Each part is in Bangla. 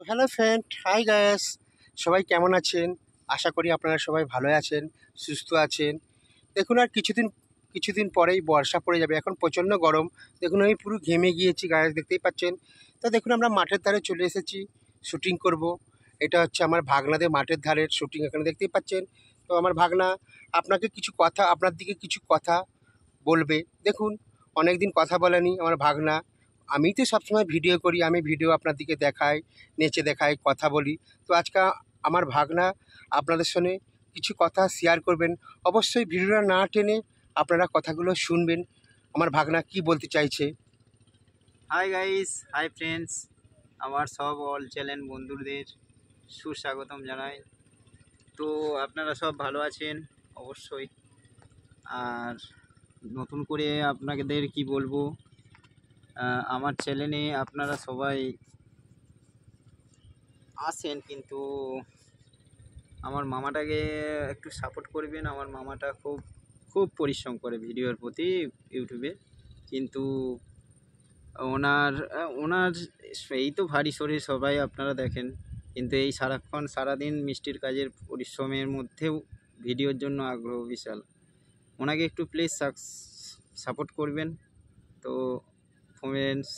Hello friend, hi guys. সবাই কেমন আছেন? আশা করি আপনারা সবাই ভালো আছেন, সুস্থ আছেন। দেখুন আর কিছুদিন পরেই বর্ষা পড়ে যাবে। এখন প্রচণ্ড গরম। দেখুন আমি পুরো ঘেমে গিয়েছি গাইস, দেখতেই পাচ্ছেন। তো দেখুন আমরা মাঠের ধারে চলে এসেছি, শুটিং করব। এটা হচ্ছে আমার ভাগনাদের মাঠের ধারের শুটিং, এখানে দেখতেই পাচ্ছেন। তো আমার ভাগনা আপনার দিকে কিছু কথা বলবে। দেখুন অনেক দিন কথা বলেনি আমার ভাগনা। আমি তো সবসময় ভিডিও করি, আমি ভিডিও আপনার দিকে দেখাই, নেচে দেখাই, কথা বলি। তো আজকে আমার ভাগনা আপনাদের সঙ্গে কিছু কথা শেয়ার করবেন। অবশ্যই ভিডিওটা না টেনে আপনারা কথাগুলো শুনবেন, আমার ভাগনা কি বলতে চাইছে। হাই গাইস, হাই ফ্রেন্ডস, আমার সব অল চ্যানেল বন্ধুদের সুস্বাগতম জানাই। তো আপনারা সব ভালো আছেন অবশ্যই। আর নতুন করে আপনাদের কি বলবো, আমার চ্যানেলে আপনারা সবাই আসেন, কিন্তু আমার মামাটাকে একটু সাপোর্ট করবেন। আমার মামাটা খুব খুব পরিশ্রম করে ভিডিওর প্রতি ইউটিউবে, কিন্তু ওনার ওনার এই তো ভারী শরীর, সবাই আপনারা দেখেন, কিন্তু এই সারাদিন মিষ্টির কাজের পরিশ্রমের মধ্যেও ভিডিওর জন্য আগ্রহ বিশাল। ওনাকে একটু প্লিজ সাপোর্ট করবেন। তো ফ্রেন্ডস,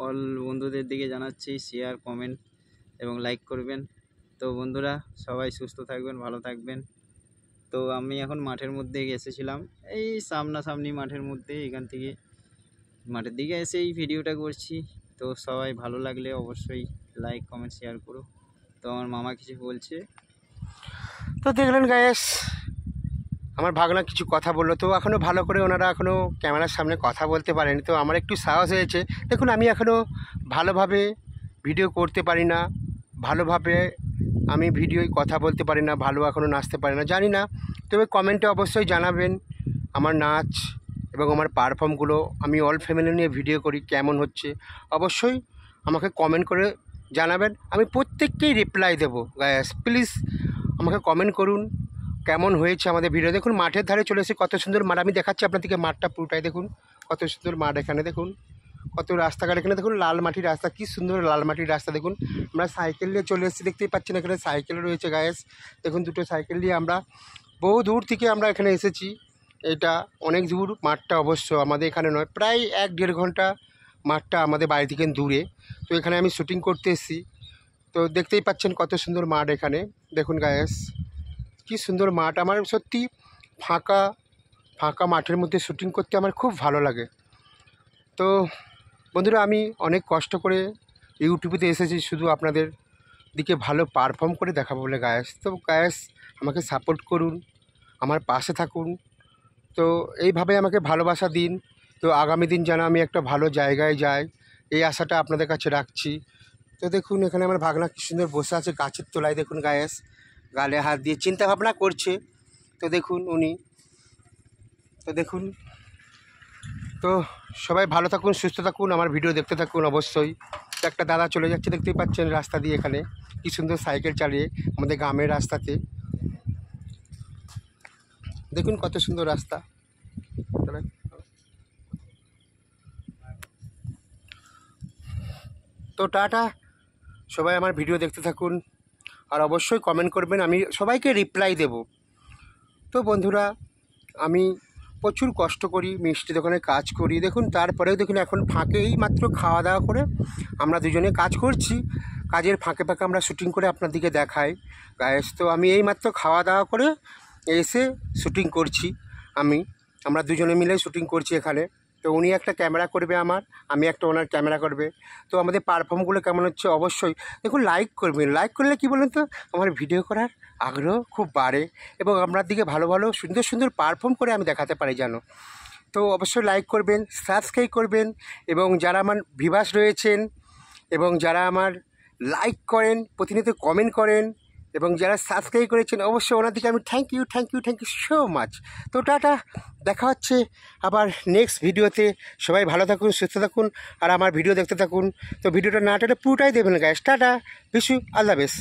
অল বন্ধুদের দিকে জানাচ্ছি শেয়ার, কমেন্ট এবং লাইক করবেন। তো বন্ধুরা সবাই সুস্থ থাকবেন, ভালো থাকবেন। তো আমি এখন মাঠের মধ্যে এসেছিলাম, এই সামনাসামনি মাঠের মধ্যে, এখান থেকে মাঠের দিকে এসে এই ভিডিওটা করছি। তো সবাই ভালো লাগলে অবশ্যই লাইক, কমেন্ট, শেয়ার করো। তো আমার মামা কিছু বলছে। তো দেখলেন গায়েস, আমার ভাগনা কিছু কথা বললো। তো এখনও ভালো করে ওনারা এখনও ক্যামেরার সামনে কথা বলতে পারেনি। তো আমার একটু সাহস হয়েছে। দেখুন আমি এখনও ভালোভাবে ভিডিও করতে পারি না, ভালোভাবে আমি ভিডিওয় কথা বলতে পারি না, ভালো এখনও নাচতে পারি না, জানি না। তবে কমেন্টে অবশ্যই জানাবেন আমার নাচ এবং আমার পারফর্মগুলো। আমি অল ফ্যামিলি নিয়ে ভিডিও করি, কেমন হচ্ছে অবশ্যই আমাকে কমেন্ট করে জানাবেন। আমি প্রত্যেককেই রিপ্লাই দেবো গাইস, প্লিজ আমাকে কমেন্ট করুন কেমন হয়েছে আমাদের ভিডিও। দেখুন মাঠের ধারে চলে এসে কত সুন্দর মাঠ, আমি দেখাচ্ছি আপনাদেরকে মাঠটা পুরোটাই। দেখুন কত সুন্দর মাঠ, এখানে দেখুন কত রাস্তাঘাট, এখানে দেখুন লাল মাটির রাস্তা, কি সুন্দর লাল মাটির রাস্তা। দেখুন আমরা সাইকেল নিয়ে চলে এসেছি, দেখতেই পাচ্ছেন এখানে সাইকেল রয়েছে গায়েস। দেখুন দুটো সাইকেল নিয়ে আমরা বহু দূর থেকে আমরা এখানে এসেছি। এটা অনেক দূর মাঠটা, অবশ্য আমাদের এখানে নয়, প্রায় 1-1.5 ঘন্টা মাঠটা আমাদের বাড়ি থেকে দূরে। তো এখানে আমি শুটিং করতে এসেছি। তো দেখতেই পাচ্ছেন কত সুন্দর মাঠ এখানে। দেখুন গায়েস কি সুন্দর মাঠ। আমার সত্যি ফাঁকা ফাঁকা মাঠের মধ্যে শুটিং করতে আমার খুব ভালো লাগে। তো বন্ধুরা আমি অনেক কষ্ট করে ইউটিউবেতে এসেছি শুধু আপনাদের দিকে ভালো পারফর্ম করে দেখাবো বলে গায়েস। তো গায়েস আমাকে সাপোর্ট করুন, আমার পাশে থাকুন। তো এইভাবে আমাকে ভালোবাসা দিন। তো আগামী দিন যেন আমি একটা ভালো জায়গায় যাই, এই আশাটা আপনাদের কাছে রাখছি। তো দেখুন এখানে আমার ভাগনা কি সুন্দর বসে আছে গাছের তলায়। দেখুন গায়েস গালে হাত দিয়ে চিন্তা ভাবনা করছে। তো দেখুন দেখুন। তো সবাই ভালো থাকুন, সুস্থ থাকুন, আমার ভিডিও দেখতে থাকুন অবশ্যই। তো একটা দাদা চলে যাচ্ছে, দেখতেই পাচ্ছেন রাস্তা দিয়ে, এখানে কি সুন্দর সাইকেল চালিয়ে আমাদের গ্রামের রাস্তাতে। দেখুন কত সুন্দর রাস্তা। তো টাটা, সবাই আমার ভিডিও দেখতে থাকুন আর অবশ্যই কমেন্ট করবেন, আমি সবাইকে রিপ্লাই দেব। তো বন্ধুরা আমি প্রচুর কষ্ট করি, মিষ্টি দোকানে কাজ করি। দেখুন তারপরেও দেখুন এখন ফাঁকে এই মাত্র খাওয়া দাওয়া করে আমরা দুজনে কাজ করছি। কাজের ফাঁকে ফাঁকে আমরা শুটিং করে আপনাদেরকে দেখাই গায়েস। তো আমি এই মাত্র খাওয়া দাওয়া করে এসে শুটিং করছি। আমরা দুজনে মিলে শুটিং করছি এখানে। তো উনি একটা ক্যামেরা করবে আমার, আমি একটা ওনার ক্যামেরা করবে। তো আমাদের পারফর্মগুলো কেমন হচ্ছে অবশ্যই দেখুন লাইক করবেন। লাইক করলে কী বলুন তো, আমার ভিডিও করার আগ্রহ খুব বাড়ে এবং আপনার দিকে ভালো ভালো সুন্দর সুন্দর পারফর্ম করে আমি দেখাতে পারি জানো। তো অবশ্যই লাইক করবেন, সাবস্ক্রাইব করবেন এবং যারা আমার ভিউয়ার্স রয়েছেন এবং যারা আমার লাইক করেন, প্রতিনিয়ত কমেন্ট করেন এবং যারা সাবস্ক্রাইব করেছেন অবশ্যই ওনাদেরকে আমি থ্যাংক ইউ সো মাচ। তো টাটা, দেখা হচ্ছে আবার নেক্সট ভিডিওতে। সবাই ভালো থাকুন, সুস্থ থাকুন আর আমার ভিডিও দেখতে থাকুন। তো ভিডিওটা না টেনে পুরোটাই দেবেন গাইস। টাটা, বিশু, আল্লাহ হাফেজ।